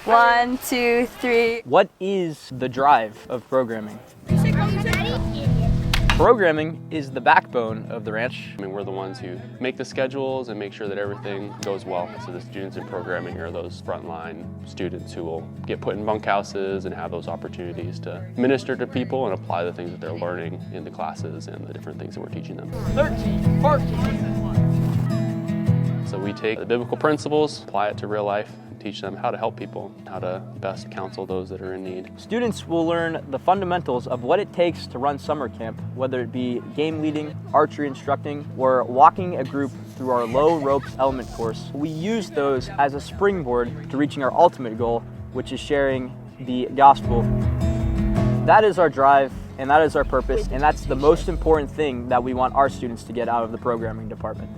1, 2, 3. What is the drive of programming? Programming is the backbone of the ranch. I mean, we're the ones who make the schedules and make sure that everything goes well. So the students in programming are those frontline students who will get put in bunkhouses and have those opportunities to minister to people and apply the things that they're learning in the classes and the different things that we're teaching them. 13, 14. So we take the biblical principles, apply it to real life, teach them how to help people, how to best counsel those that are in need. Students will learn the fundamentals of what it takes to run summer camp, whether it be game leading, archery instructing, or walking a group through our low ropes element course. We use those as a springboard to reaching our ultimate goal, which is sharing the gospel. That is our drive, and that is our purpose, and that's the most important thing that we want our students to get out of the programming department.